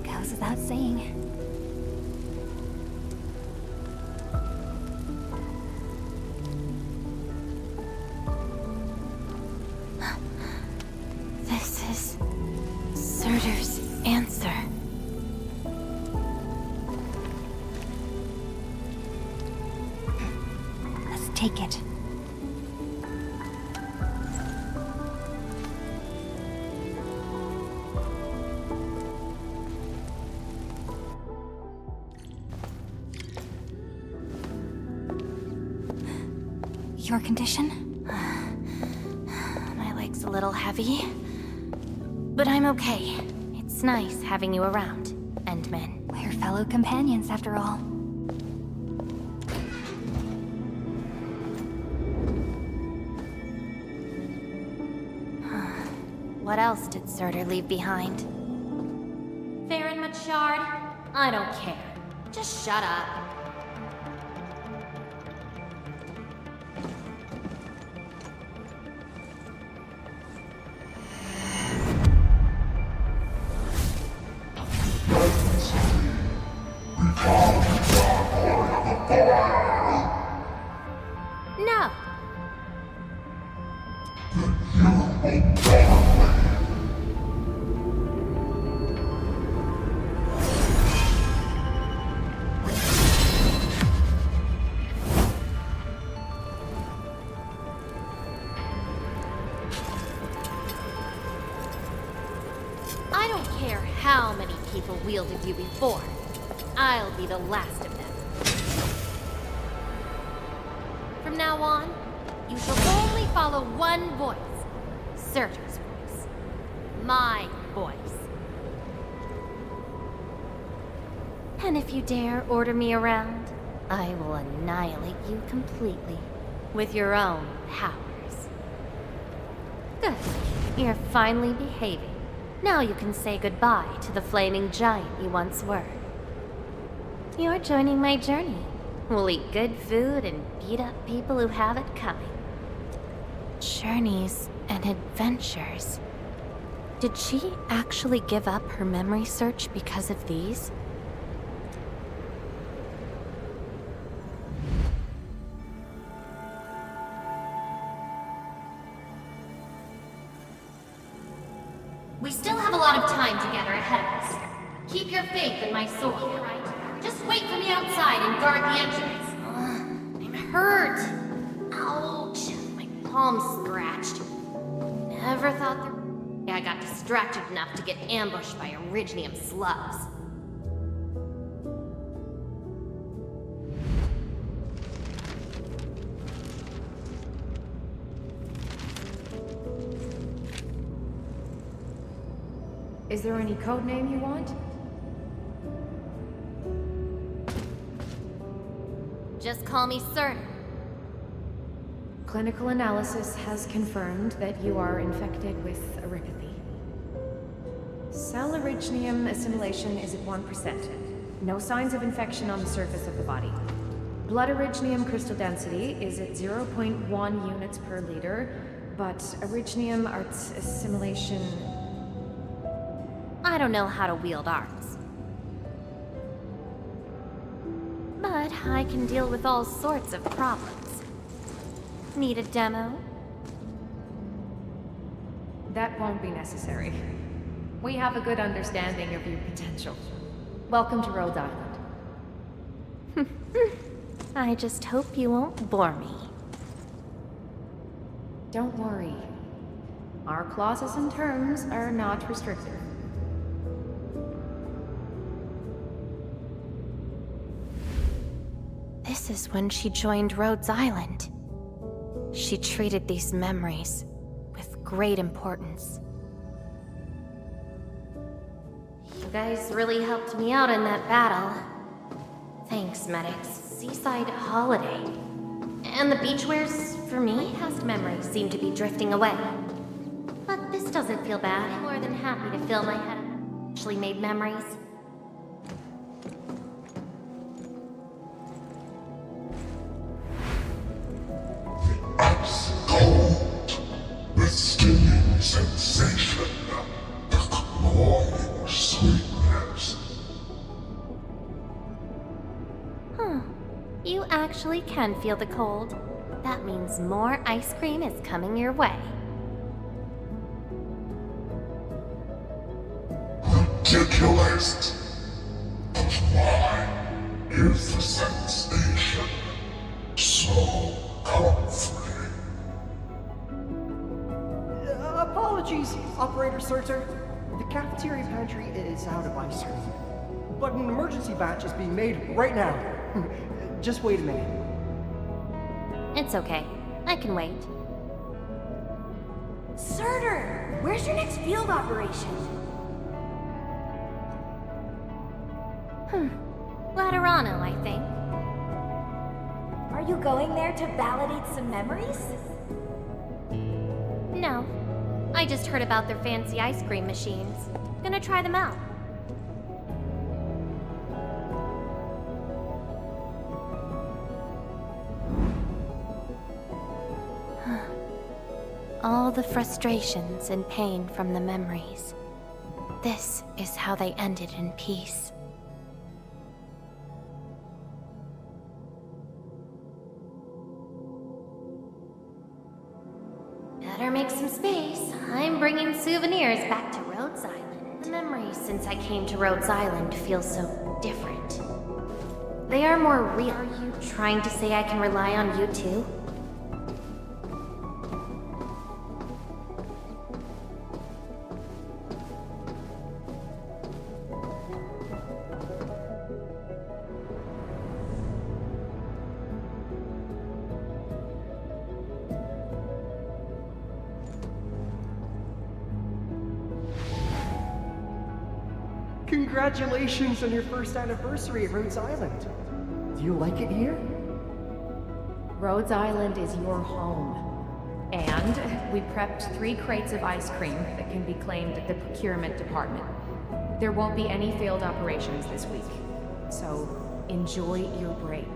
goes without saying. Answer. Let's take it. Your condition? My leg's a little heavy, but I'm okay. It's nice having you around, Endman. We're fellow companions, after all. What else did Surtur leave behind? Farron Machard? I don't care. Just shut up. No. I don't care how many people wielded you before. I'll be the last of them. From now on, you shall only follow one voice. Surtur's voice. My voice. And if you dare order me around, I will annihilate you completely. With your own powers. Good. You're finally behaving. Now you can say goodbye to the flaming giant you once were. You're joining my journey. We'll eat good food and beat up people who have it coming. Journeys and adventures. Did she actually give up her memory search because of these? We still have a lot of time together ahead of us. Keep your faith in my sword, right? Just wait for me outside and guard the entrance. I'm hurt. Ouch. My palm's scratched. Never thought I got distracted enough to get ambushed by Originium slugs. Is there any code name you want? Just call me Surtur. Clinical analysis has confirmed that you are infected with erypathy. Cell originium assimilation is at 1%. No signs of infection on the surface of the body. Blood originium crystal density is at 0.1 units per liter. but Originium arts assimilation... I don't know how to wield arts. But I can deal with all sorts of problems. Need a demo? That won't be necessary. We have a good understanding of your potential. Welcome to Rhode Island. I just hope you won't bore me. Don't worry. Our clauses and terms are not restrictive. This is when she joined Rhodes Island. She treated these memories with great importance. You guys really helped me out in that battle. Thanks, medics. Seaside holiday. And the beachwares, for me, past memories seem to be drifting away. But this doesn't feel bad. I'm more than happy to fill my head with actually made memories. Ice cold, the stinging sensation, the cloying sweetness. Huh. You actually can feel the cold. That means more ice cream is coming your way. Ridiculous. But why is the sensation so comforting? Apologies, Operator Laevatain. The cafeteria pantry is out of ice cream. But an emergency batch is being made right now. Just wait a minute. It's okay. I can wait. Surtur! Where's your next field operation? Laterano, I think. Are you going there to validate some memories? No. I just heard about their fancy ice cream machines. Gonna try them out. All the frustrations and pain from the memories. This is how they ended in peace. Better make some space. I'm bringing souvenirs back to Rhodes Island. The memories since I came to Rhodes Island feel so different. They are more real. Are you trying to say I can rely on you too? Congratulations on your first anniversary at Rhodes Island. Do you like it here? Rhodes Island is your home. And we prepped 3 crates of ice cream that can be claimed at the procurement department. There won't be any failed operations this week, so enjoy your break.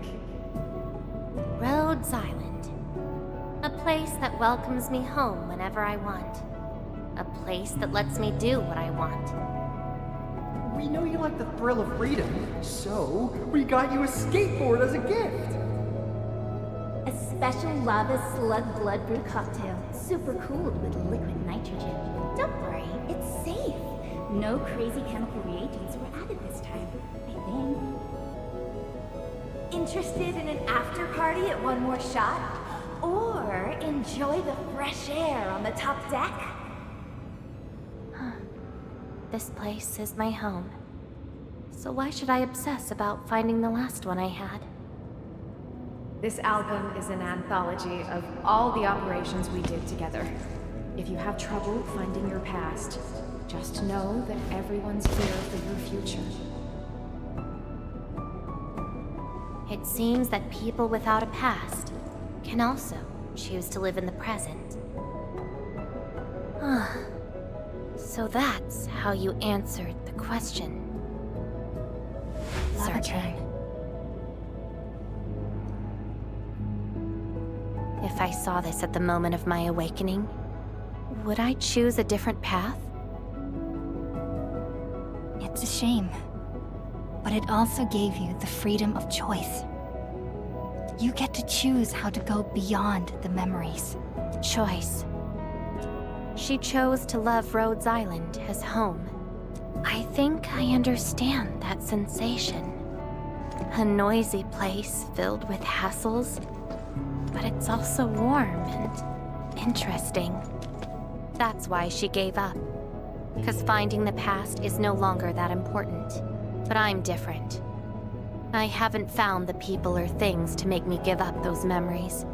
Rhodes Island. A place that welcomes me home whenever I want. A place that lets me do what I want. We know you like the thrill of freedom, so we got you a skateboard as a gift. A special lava slug blood brew cocktail, super cooled with liquid nitrogen. Don't worry, it's safe. No crazy chemical reagents were added this time, I think. Interested in an after party at One More Shot? Or enjoy the fresh air on the top deck? This place is my home. So why should I obsess about finding the last one I had? This album is an anthology of all the operations we did together. If you have trouble finding your past, just know that everyone's here for your future. It seems that people without a past can also choose to live in the present. So that's how you answered the question. Surtur. If I saw this at the moment of my awakening, would I choose a different path? It's a shame, but it also gave you the freedom of choice. You get to choose how to go beyond the memories. Choice. She chose to love Rhodes Island as home. I think I understand that sensation. A noisy place filled with hassles, but it's also warm and interesting. That's why she gave up. Because finding the past is no longer that important. But I'm different. I haven't found the people or things to make me give up those memories.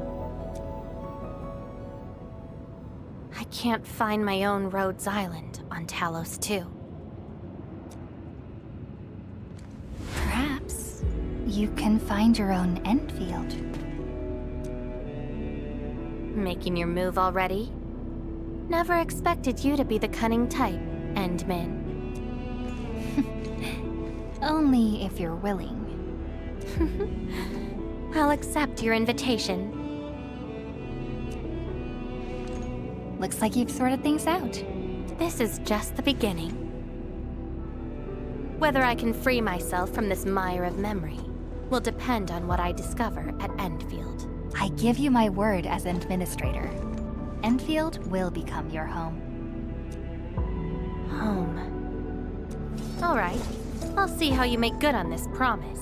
I can't find my own Rhodes Island on Talos 2. Perhaps you can find your own Endfield. Making your move already? Never expected you to be the cunning type, Endmin. Only if you're willing. I'll accept your invitation. Looks like you've sorted things out. This is just the beginning. Whether I can free myself from this mire of memory will depend on what I discover at Endfield. I give you my word as administrator. Endfield will become your home. Home. All right. I'll see how you make good on this promise.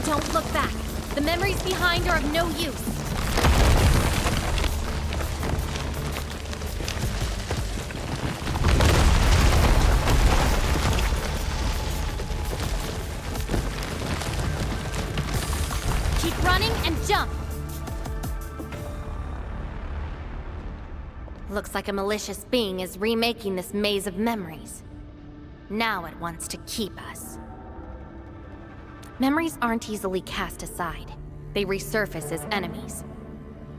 Don't look back. The memories behind are of no use. Keep running and jump. Looks like a malicious being is remaking this maze of memories. Now it wants to keep us. Memories aren't easily cast aside. They resurface as enemies.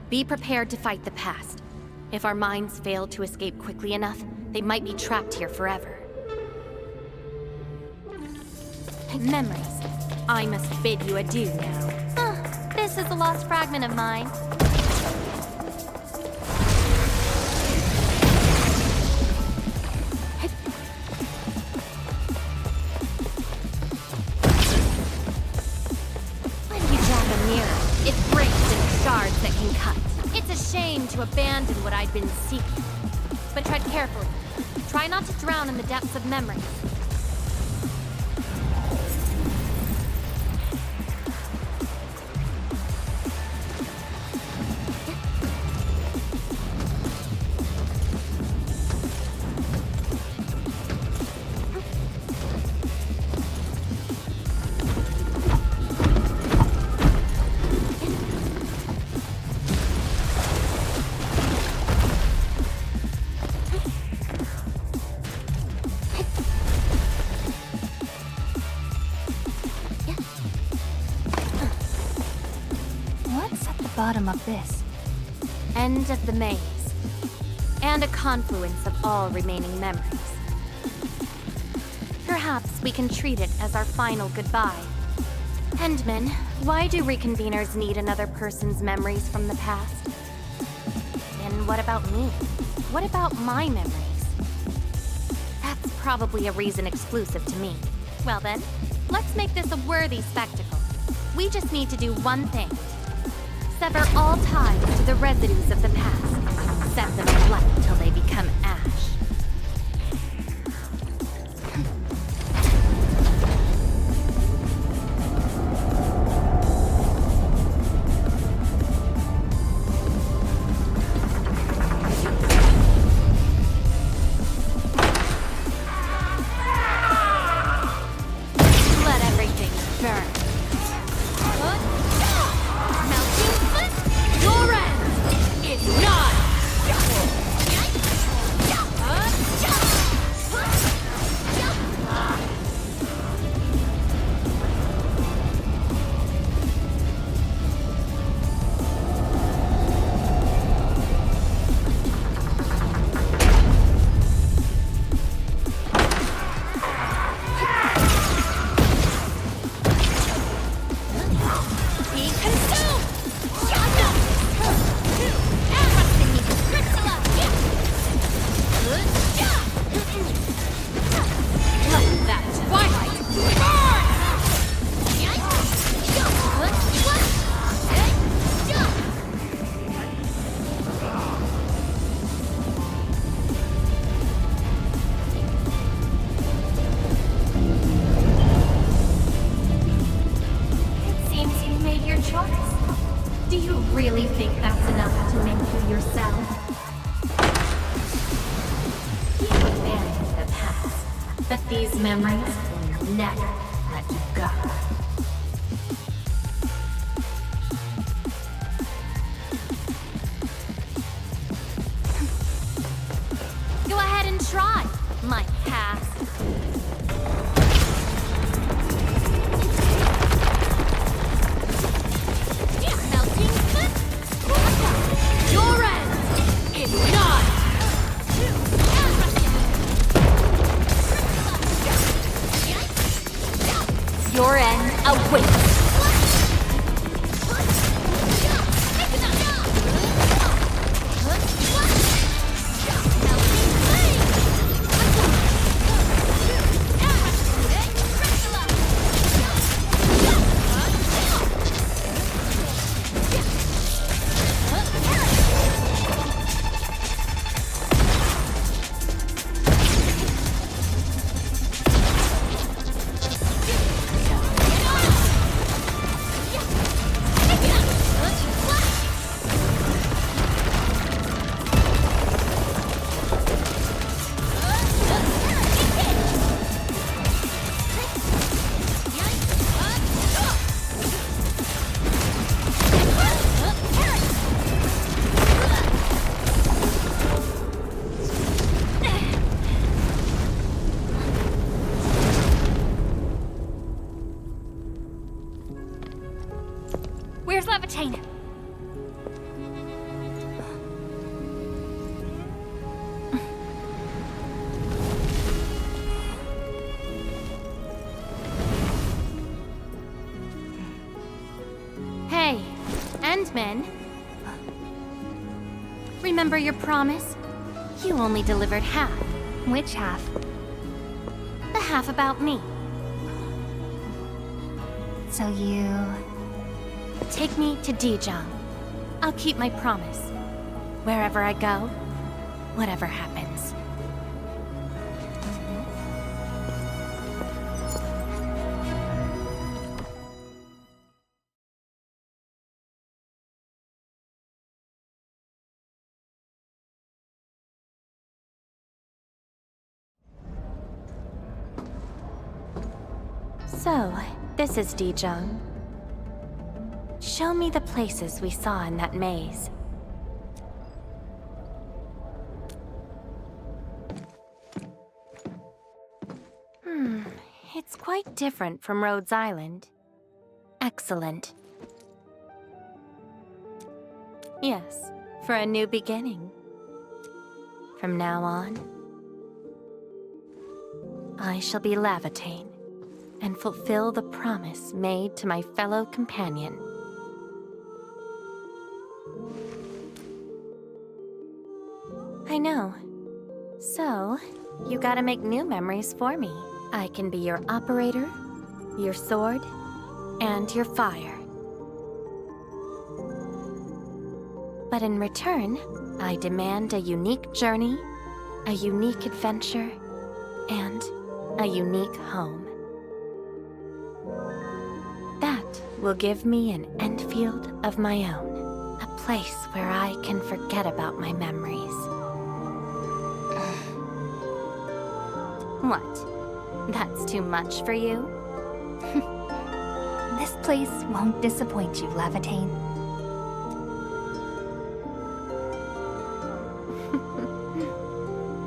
Be prepared to fight the past. If our minds fail to escape quickly enough, they might be trapped here forever. Memories. I must bid you adieu now. This is a lost fragment of mine. That can cut. It's a shame to abandon what I'd been seeking. But tread carefully. Try not to drown in the depths of memory. Bottom of this. End of the maze. And a confluence of all remaining memories. Perhaps we can treat it as our final goodbye. Endman, why do reconveners need another person's memories from the past? And what about me? What about my memories? That's probably a reason exclusive to me. Well then, let's make this a worthy spectacle. We just need to do one thing. Sever all ties to the residues of the past. Set them alight till they become ash. Let everything burn. Your end is not! Be consumed! Shut up! Trust in me, Crystalla! Let that twilight burn! It seems you made your choice. Do you really think that's enough to make you yourself? You abandoned the past, but these memories will never let you go. Go ahead and try, my past. Melting foot. Your end is nigh. Your end awaits. Where's Laevatain? Hey, Endmen. Remember your promise? You only delivered half. Which half? The half about me. So you... Take me to Dijong. I'll keep my promise. Wherever I go, whatever happens. So, this is Dijong. Show me the places we saw in that maze. It's quite different from Rhodes Island. Excellent. Yes, for a new beginning. From now on, I shall be Laevatain and fulfill the promise made to my fellow companion. I know. So, you gotta make new memories for me. I can be your operator, your sword, and your fire. But in return, I demand a unique journey, a unique adventure, and a unique home. That will give me an Endfield of my own, a place where I can forget about my memories. What? That's too much for you? This place won't disappoint you, Laevatain.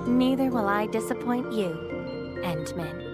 Neither will I disappoint you, Endman.